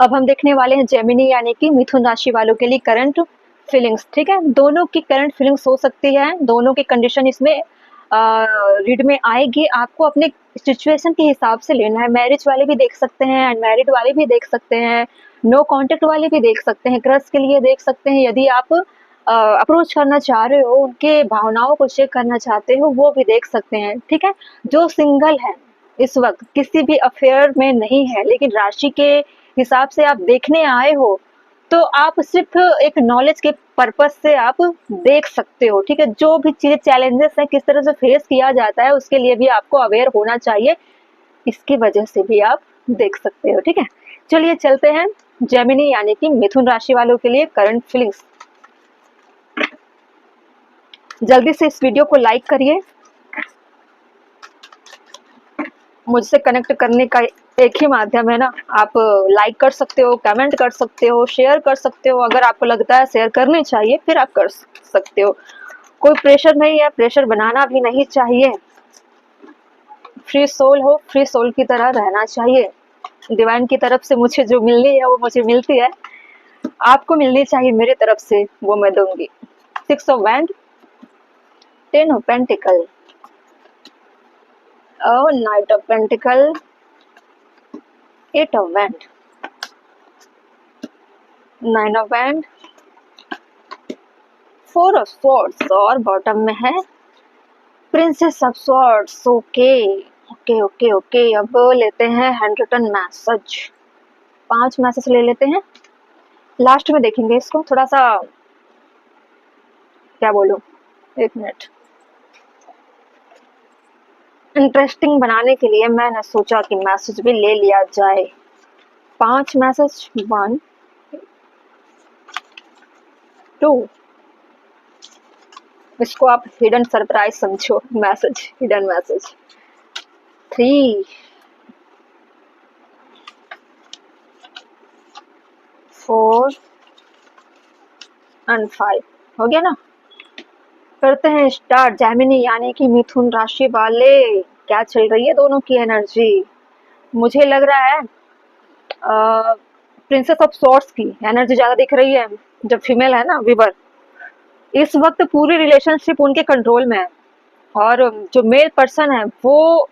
अब हम देखने वाले हैं जेमिनी यानी कि मिथुन राशि वालों के लिए करंट फीलिंग्स। ठीक है, दोनों की करंट फीलिंग्स हो सकती है, दोनों की कंडीशन इसमें रीड में आएगी। आपको अपने सिचुएशन के हिसाब से लेना है। मैरिज वाले भी देख सकते हैं, अनमैरिड वाले भी देख सकते हैं, नो कॉन्टेक्ट वाले भी देख सकते हैं, क्रश के लिए देख सकते हैं। यदि आप अप्रोच करना चाह रहे हो, उनके भावनाओं को चेक करना चाहते हो, वो भी देख सकते हैं। ठीक है, जो सिंगल है इस वक्त किसी भी अफेयर में नहीं है, लेकिन राशि के हिसाब से आप देखने आए हो, तो आप सिर्फ एक नॉलेज के पर्पस से आप देख सकते हो। ठीक है, जो भी चीजें चैलेंजेस है किस तरह से फेस किया जाता है, उसके लिए भी आपको अवेयर होना चाहिए। इसकी वजह से भी आप देख सकते हो। ठीक है, चलिए चलते हैं जेमिनी यानी कि मिथुन राशि वालों के लिए करंट फीलिंग्स। जल्दी से इस वीडियो को लाइक करिए। मुझसे कनेक्ट करने का एक ही माध्यम है ना, आप लाइक कर सकते हो, कमेंट कर सकते हो, शेयर कर सकते हो। अगर आपको लगता है शेयर करनी चाहिए फिर आप कर सकते हो। कोई प्रेशर नहीं है, प्रेशर बनाना भी नहीं चाहिए। फ्री सोल हो, फ्री सोल की तरह रहना चाहिए। डिवाइन की तरफ से मुझे जो मिलनी है वो मुझे मिलती है, आपको मिलनी चाहिए मेरे तरफ से, वो मैं दूंगी। 6 of wand, 10 of pentacle, night of pentacle, 8 of wand, 9 of wand, 4 of swords और बॉटम में है princess of swords. Okay okay okay okay, अब लेते हैं हैंड रिटन मैसेज। 5 मैसेज ले लेते हैं, लास्ट में देखेंगे इसको। थोड़ा सा क्या बोलूं, एक मिनट, इंटरेस्टिंग बनाने के लिए मैंने सोचा कि मैसेज भी ले लिया जाए। 5 मैसेज, 1 2, इसको आप हिडन सरप्राइज समझो, मैसेज हिडन मैसेज। 3 4 एंड 5, हो गया ना। करते हैं स्टार्ट। जेमिनी यानी कि मिथुन राशि वाले, क्या चल रही है दोनों की एनर्जी। मुझे लग रहा है प्रिंसेस ऑफ सॉर्ड्स की एनर्जी ज्यादा दिख रही है। जब फीमेल है ना वीवर, इस वक्त पूरी रिलेशनशिप उनके कंट्रोल में है, और जो मेल पर्सन है वो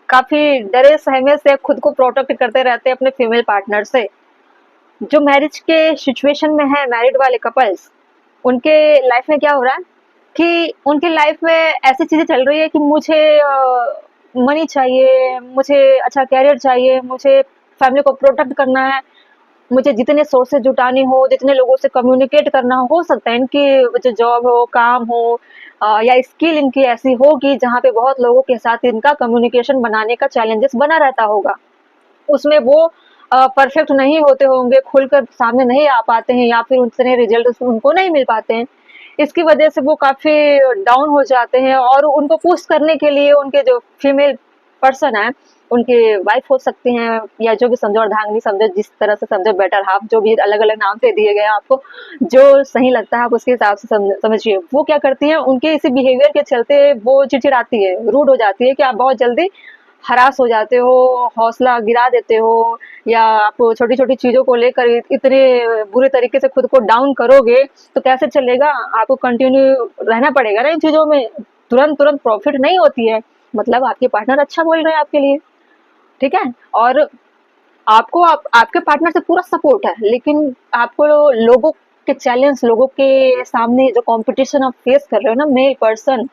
काफी डरे सहमे से खुद को प्रोटेक्ट करते रहते हैं अपने फीमेल पार्टनर से। जो मैरिज के सिचुएशन में है, मैरिड वाले कपल्स, उनके लाइफ में क्या हो रहा है कि उनके लाइफ में ऐसी चीजें चल रही है कि मुझे मनी चाहिए, मुझे अच्छा कैरियर चाहिए, मुझे फैमिली को प्रोटेक्ट करना है, मुझे जितने सोर्सेज जुटानी हो, जितने लोगों से कम्युनिकेट करना हो सकता है इनकी जो जॉब हो, काम हो, या स्किल इनकी ऐसी होगी जहाँ पे बहुत लोगों के साथ इनका कम्युनिकेशन बनाने का चैलेंजेस बना रहता होगा। उसमें वो परफेक्ट नहीं होते होंगे, खुलकर सामने नहीं आ पाते हैं, या फिर उतने रिजल्ट उनको नहीं मिल पाते हैं। इसकी वजह से वो काफी डाउन हो जाते हैं, और उनको पुश करने के लिए उनके जो फीमेल पर्सन है, उनकी वाइफ हो सकती हैं, या जो भी समझो, अर्धांगिनी समझो, जिस तरह से समझो, बेटर हाफ, जो भी अलग अलग नाम से दिए गए हैं आपको, जो सही लगता है आप उसके हिसाब से समझिए। वो क्या करती हैं, उनके इसी बिहेवियर के चलते वो चिड़चिड़ाती है, रूड हो जाती है कि आप बहुत जल्दी हरास हो जाते हो, हौसला गिरा देते हो, या आप छोटी छोटी चीजों को लेकर इतने बुरे तरीके से खुद को डाउन करोगे तो कैसे चलेगा। आपको कंटिन्यू रहना पड़ेगा ना इन चीजों में। तुरंत तुरंत प्रॉफिट नहीं होती है, मतलब आपके पार्टनर अच्छा बोल रहे हैं आपके लिए, ठीक है, और आपको आपके पार्टनर से पूरा सपोर्ट है, लेकिन आपको लोगों के चैलेंज, लोगों के सामने जो कंपटीशन आप फेस कर रहे हो ना, मेल पर्सन,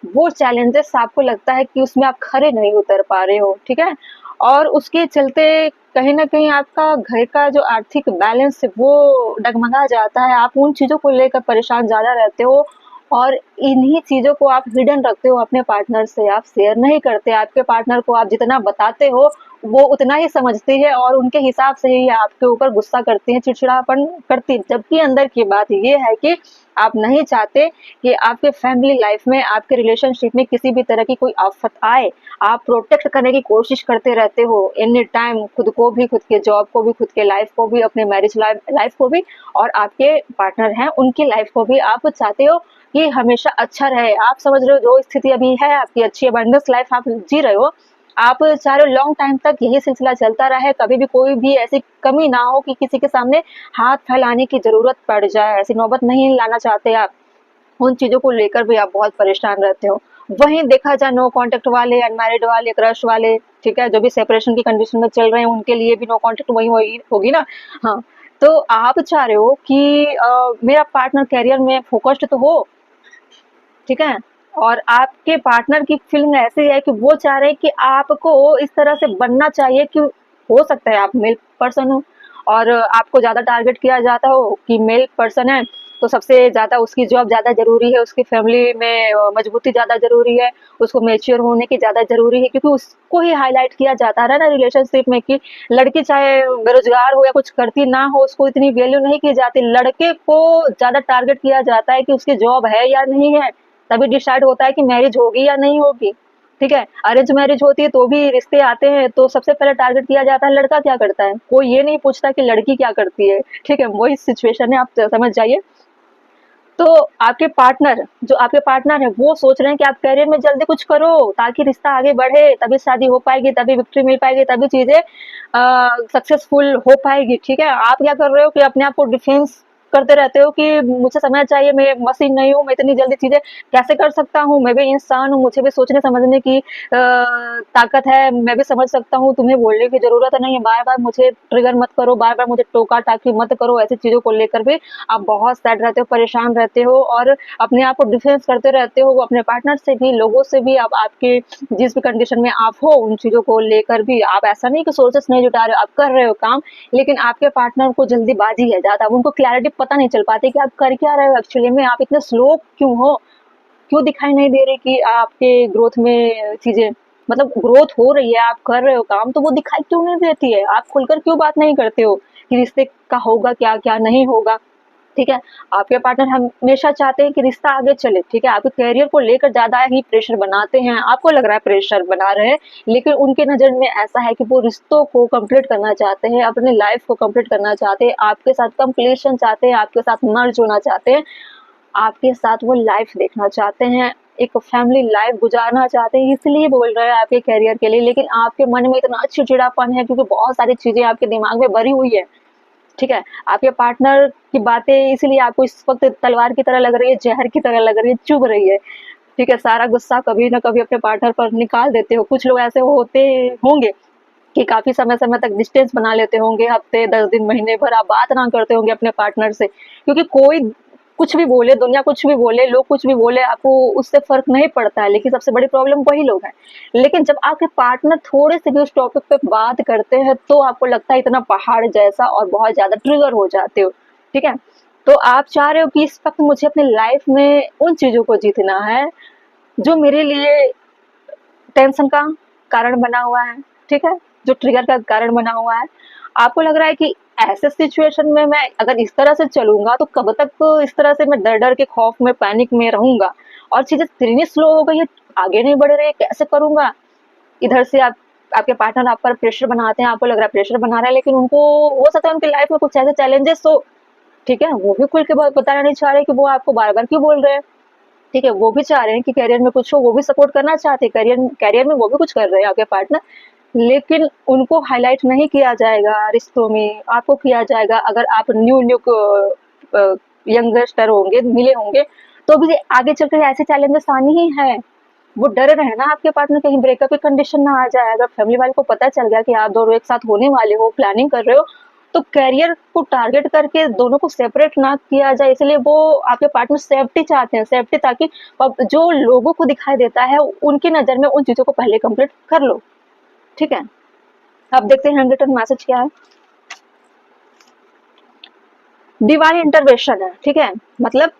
वो चैलेंजेस आपको लगता है कि उसमें आप खरे नहीं उतर पा रहे हो। ठीक है, और उसके चलते कहीं ना कहीं आपका घर का जो आर्थिक बैलेंस है वो डगमगा जाता है। आप उन चीजों को लेकर परेशान ज्यादा रहते हो, और इन्हीं चीजों को आप हिडन रखते हो अपने पार्टनर से, आप शेयर नहीं करते। आपके पार्टनर को आप जितना बताते हो वो उतना ही समझती है, और उनके हिसाब से ही आपके ऊपर गुस्सा करती है, चिड़चिड़ापन करती है। जबकि अंदर की बात ये है कि आप नहीं चाहते कि आपके फैमिली लाइफ में, आपके रिलेशनशिप में किसी भी तरह की कोई आफत आए। आप प्रोटेक्ट करने की कोशिश करते रहते हो एनी टाइम, खुद को भी, खुद के जॉब को भी, खुद के लाइफ को भी, अपने मैरिज लाइफ को भी, और आपके पार्टनर हैं उनकी लाइफ को भी आप चाहते हो कि हमेशा अच्छा रहे। आप समझ रहे हो जो स्थिति अभी है आपकी, अच्छी अबंडेंस लाइफ आप जी रहे हो, आप चाह रहे हो लॉन्ग टाइम तक यही सिलसिला चलता रहे, कभी भी कोई भी ऐसी कमी ना हो कि किसी के सामने हाथ फैलाने की ज़रूरत पड़ जाए, ऐसी नौबत नहीं लाना चाहते आप। उन चीज़ों को लेकर भी आप बहुत परेशान रहते हो। वहीं देखा जाए नो कॉन्टैक्ट वाले, अनमैरिड वाले, क्रश वाले, ठीक है, जो भी सेपरेशन की कंडीशन में चल रहे हैं, उनके लिए भी नो कॉन्टैक्ट वही वही होगी ना। हाँ, तो आप चाह रहे हो कि मेरा पार्टनर करियर में फ़ोकस्ड तो हो, ठीक है? और आपके पार्टनर की फीलिंग ऐसी है कि वो चाह रहे हैं कि आपको इस तरह से बनना चाहिए कि हो सकता है आप मेल पर्सन हो और आपको ज़्यादा टारगेट किया जाता हो कि मेल पर्सन है, तो सबसे ज़्यादा उसकी जॉब ज़्यादा ज़रूरी है, उसकी फैमिली में मजबूती ज़्यादा ज़रूरी है, उसको मैच्योर होने की ज़्यादा ज़रूरी है, क्योंकि उसको ही हाईलाइट किया जाता है ना रिलेशनशिप में कि लड़की चाहे बेरोज़गार हो या कुछ करती ना हो, उसको इतनी वैल्यू नहीं की जाती। लड़के को ज़्यादा टारगेट किया जाता है कि उसकी जॉब है या नहीं है, तभी डिसाइड होता है कि मैरिज होगी या नहीं होगी, ठीक है। अरेंज मैरिज होती है तो भी रिश्ते आते हैं, तो सबसे पहले टारगेट किया जाता है लड़का क्या करता है, कोई ये नहीं पूछता कि लड़की क्या करती है, ठीक है। वही सिचुएशन है, आप समझ जाइए। तो आपके पार्टनर है वो सोच रहे हैं कि आप करियर में जल्दी कुछ करो ताकि रिश्ता आगे बढ़े, तभी शादी हो पाएगी, तभी विक्ट्री मिल पाएगी, तभी चीजें सक्सेसफुल हो पाएगी, ठीक है। आप क्या कर रहे हो कि अपने आप को डिफेंस करते रहते हो कि मुझे समझना चाहिए, मैं मशीन नहीं हूँ, मैं इतनी जल्दी चीजें कैसे कर सकता हूँ, मैं भी इंसान हूँ, मुझे भी सोचने समझने की ताकत है, मैं भी समझ सकता हूँ, तुम्हें बोलने की जरूरत नहीं है, बार बार मुझे ट्रिगर मत करो, बार बार मुझे टोका टाकी मत करो। ऐसी चीजों को लेकर भी आप बहुत सैड रहते हो, परेशान रहते हो और अपने आप को डिफेंस करते रहते हो, अपने पार्टनर से भी, लोगों से भी। अब आपके जिस भी कंडीशन में आप हो उन चीज़ों को लेकर भी आप ऐसा नहीं कि सोर्सेस नहीं जुटा रहे हो, आप कर रहे हो काम, लेकिन आपके पार्टनर को जल्दीबाजी है ज़्यादा, अब उनको क्लैरिटी पता नहीं चल पाती कि आप कर क्या रहे हो एक्चुअली में, आप इतने स्लो क्यों हो, क्यों दिखाई नहीं दे रही कि आपके ग्रोथ में चीज़ें, मतलब ग्रोथ हो रही है, आप कर रहे हो काम, तो वो दिखाई क्यों नहीं देती है, आप खुलकर क्यों बात नहीं करते हो कि रिश्ते का होगा क्या, क्या नहीं होगा, ठीक है। आपके पार्टनर हमेशा चाहते हैं कि रिश्ता आगे चले, ठीक है। आपके करियर को लेकर ज़्यादा ही प्रेशर बनाते हैं, आपको लग रहा है प्रेशर बना रहे हैं, लेकिन उनके नज़र में ऐसा है कि वो रिश्तों को कंप्लीट करना चाहते हैं, अपने लाइफ को कंप्लीट करना चाहते हैं, आपके साथ कंप्लीशन चाहते हैं, आपके साथ मर्ज होना चाहते हैं, आपके साथ वो लाइफ देखना चाहते हैं, एक फैमिली लाइफ गुजारना चाहते हैं, इसलिए बोल रहे हैं आपके करियर के लिए। लेकिन आपके मन में इतना चिड़चिड़ापन है क्योंकि बहुत सारी चीज़ें आपके दिमाग में भरी हुई है, ठीक है। आपके पार्टनर की बातें इसीलिए आपको इस वक़्त तलवार की तरह लग रही है, ज़हर की तरह लग रही है, चुभ रही है, ठीक है। सारा गुस्सा कभी न कभी अपने पार्टनर पर निकाल देते हो। कुछ लोग ऐसे होते होंगे कि काफ़ी समय-समय तक डिस्टेंस बना लेते होंगे, हफ़्ते, 10 दिन, महीने भर आप बात ना करते होंगे अपने पार्टनर से, क्योंकि कोई कुछ भी बोले, दुनिया कुछ भी बोले, लोग कुछ भी बोले, आपको उससे फ़र्क नहीं पड़ता है, लेकिन सबसे बड़ी प्रॉब्लम वही लोग हैं। लेकिन जब आपके पार्टनर थोड़े-से भी उस टॉपिक पे बात करते हैं, तो आपको लगता है इतना पहाड़ जैसा और बहुत ज़्यादा ट्रिगर हो जाते हो, ठीक है? तो आप चाह रहे हो कि इस वक़्त मुझे अपनी लाइफ़ में उन चीज़ों को जीतना है, जो मेरे लिए टेंशन का कारण बना हुआ है, ठीक है? जो ट्रिगर का कारण बना हुआ है। आपको लग रहा है कि ऐसे सिचुएशन में मैं अगर इस तरह से चलूँगा तो कब तक इस तरह से मैं डर-डर के खौफ में, पैनिक में रहूँगा और चीज़ें इतनी स्लो हो गई है, आगे नहीं बढ़ रही है, कैसे करूँगा? इधर से आपके पार्टनर आप पर प्रेशर बनाते हैं, आपको लग रहा है प्रेशर बना रहा है, लेकिन उनको हो सकता है उनकी लाइफ़ में कुछ ऐसे चैलेंजेस हो, ठीक है? वो भी खुल के बताना नहीं चाह रहे कि वो आपको बार-बार क्यों बोल रहे हैं। ठीक है, वो भी चाह रहे हैं कि करियर में कुछ हो, वो भी सपोर्ट करना चाहते हैं, करियर करियर में वो भी कुछ कर रहे हैं आपके पार्टनर, लेकिन उनको हाइलाइट नहीं किया जाएगा रिश्तों में, आपको किया जाएगा। अगर आप न्यू यंगस्टर होंगे, मिले होंगे, तो भी आगे चलकर ऐसे चैलेंजेस आनी ही है। वो डर रहे हैं ना आपके पार्टनर कहीं ब्रेकअप की कंडीशन ना आ जाए। अगर फैमिली वाले को पता चल गया कि आप दोनों एक साथ होने वाले हो, प्लानिंग कर रहे हो, तो करियर को टारगेट करके दोनों को सेपरेट ना किया जाए, इसलिए वो आपके पार्टनर सेफ्टी चाहते हैं, सेफ्टी, ताकि जो लोगों को दिखाई देता है उनकी नज़र में उन चीज़ों को पहले कंप्लीट कर लो, ठीक है। अब देखते हैं रिटर्न मैसेज क्या है। डिवाइन इंटरवेंशन है, ठीक है, मतलब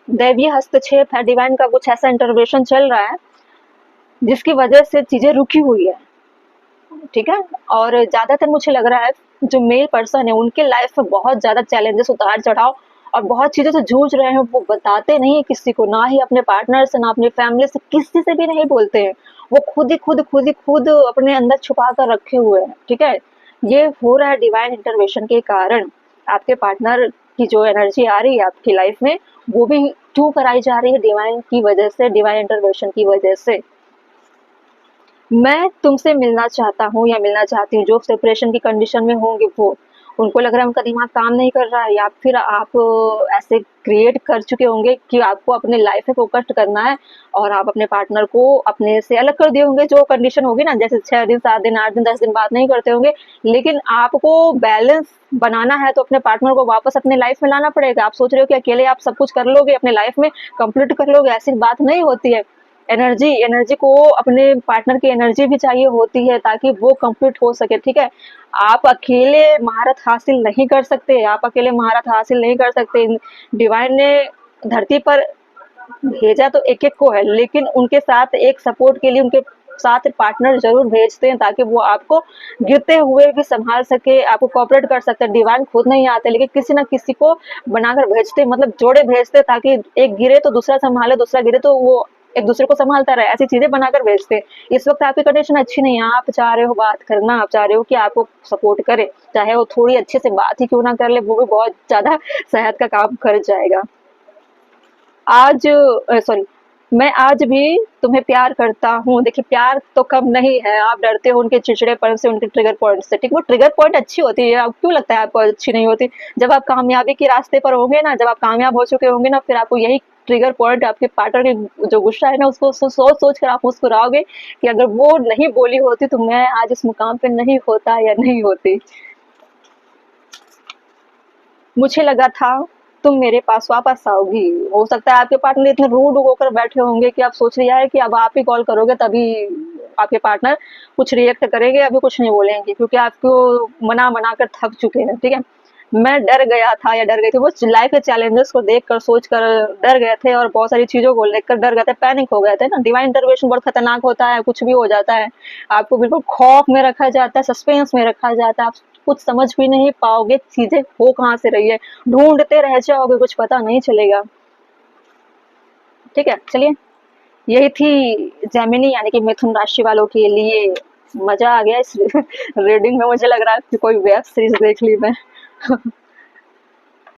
दैवीय हस्तक्षेप है, डिवाइन का कुछ ऐसा इंटरवेंशन चल रहा है जिसकी वजह से चीजें रुकी हुई है, ठीक है। और ज्यादातर मुझे लग रहा है जो मेल पर्सन है उनके लाइफ में बहुत ज्यादा चैलेंजेस, उतार चढ़ाव और बहुत चीजों से जूझ रहे हैं, वो बताते नहीं है किसी को, ना ही अपने पार्टनर से, ना अपनी फैमिली से, किसी से भी नहीं बोलते हैं। वो खुद अपने अंदर छुपा कर रखे हुए हैं, ठीक है। ये हो रहा है डिवाइन इंटरवेंशन के कारण। आपके पार्टनर की जो एनर्जी आ रही है आपकी लाइफ में, वो भी क्यों कराई जा रही है, डिवाइन की वजह से, डिवाइन इंटरवेंशन की वजह से। मैं तुमसे मिलना चाहता हूँ या मिलना चाहती हूँ, जो सेपरेशन की कंडीशन में होंगे वो। उनको लग रहा है उनका दिमाग काम नहीं कर रहा है, या फिर आप ऐसे क्रिएट कर चुके होंगे कि आपको अपने लाइफ में फ़ोकस्ड करना है और आप अपने पार्टनर को अपने से अलग कर दिए होंगे। जो कंडीशन होगी ना, जैसे 6 दिन, 7 दिन, 8 दिन, 10 दिन बात नहीं करते होंगे, लेकिन आपको बैलेंस बनाना है तो अपने पार्टनर को वापस अपने लाइफ में लाना पड़ेगा। आप सोच रहे हो कि अकेले आप सब कुछ कर लोगे, अपने लाइफ में कंप्लीट कर लोगे, ऐसी बात नहीं होती है। एनर्जी एनर्जी को अपने पार्टनर की एनर्जी भी चाहिए होती है ताकि वो कंप्लीट हो सके, ठीक है। आप अकेले महारत हासिल नहीं कर सकते, आप अकेले महारत हासिल नहीं कर सकते। डिवाइन ने धरती पर भेजा तो एक एक को है, लेकिन उनके साथ एक सपोर्ट के लिए उनके साथ पार्टनर जरूर भेजते हैं ताकि वो आपको गिरते हुए भी संभाल सके, आपको कोऑपरेट कर सकते हैं। डिवाइन खुद नहीं आते, लेकिन किसी ना किसी को बनाकर भेजते, मतलब जोड़े भेजते, ताकि एक गिरे तो दूसरा संभाले, दूसरा गिरे तो वो एक दूसरे को संभालता रहे, ऐसी चीजें बनाकर भेजते। इस वक्त आपकी कंडीशन अच्छी नहीं है, आप चाह रहे हो बात करना, आप चाह रहे हो कि आपको सपोर्ट करे, चाहे वो थोड़ी अच्छे से बात ही क्यों ना कर ले, वो भी बहुत ज्यादा शहद का काम कर जाएगा। आज सॉरी, मैं आज भी तुम्हें प्यार करता हूँ। देखिए, प्यार तो कम नहीं है, आप डरते हो उनके चिड़चिड़ेपन से, उनके ट्रिगर पॉइंट से, ठीक। वो ट्रिगर पॉइंट अच्छी होती है, अब क्यों लगता है आपको अच्छी नहीं होती? जब आप कामयाबी के रास्ते पर होंगे ना, जब आप कामयाब हो चुके होंगे ना, फिर आपको यही ट्रिगर पॉइंट, आपके पार्टनर की जो गुस्सा है ना, उसको सोच सोच कर आप मुस्कुराओगे कि अगर वो नहीं बोली होती तो मैं आज इस मुकाम पे नहीं होता या नहीं होती। मुझे लगा था तुम मेरे पास वापस आओगी। हो सकता है आपके पार्टनर इतने रूड होकर बैठे होंगे कि आप सोच लिया है कि अब आप ही कॉल करोगे तभी आपके पार्टनर कुछ रिएक्ट करेंगे, अभी कुछ नहीं बोलेंगे, क्योंकि आपको मना मना कर थक चुके हैं, ठीक है। मैं डर गया था या डर गई थी, वो लाइफ के चैलेंजेस को देख कर सोच कर डर गए थे, और बहुत सारी चीजों को लेकर डर गए थे, पैनिक हो गए थे ना। डिवाइन इंटरवेंशन बहुत खतरनाक होता है, कुछ भी हो जाता है, आपको बिल्कुल खौफ में रखा जाता है, सस्पेंस में रखा जाता है, आप कुछ समझ भी नहीं पाओगे चीजें हो कहाँ से रही है, ढूंढते रह जाओगे, कुछ पता नहीं चलेगा, ठीक है। चलिए, यही थी जेमिनी यानी कि मिथुन राशि वालों के लिए। मजा आ गया इस रीडिंग में, मुझे लग रहा है कि कोई वेब सीरीज देख ली मैं।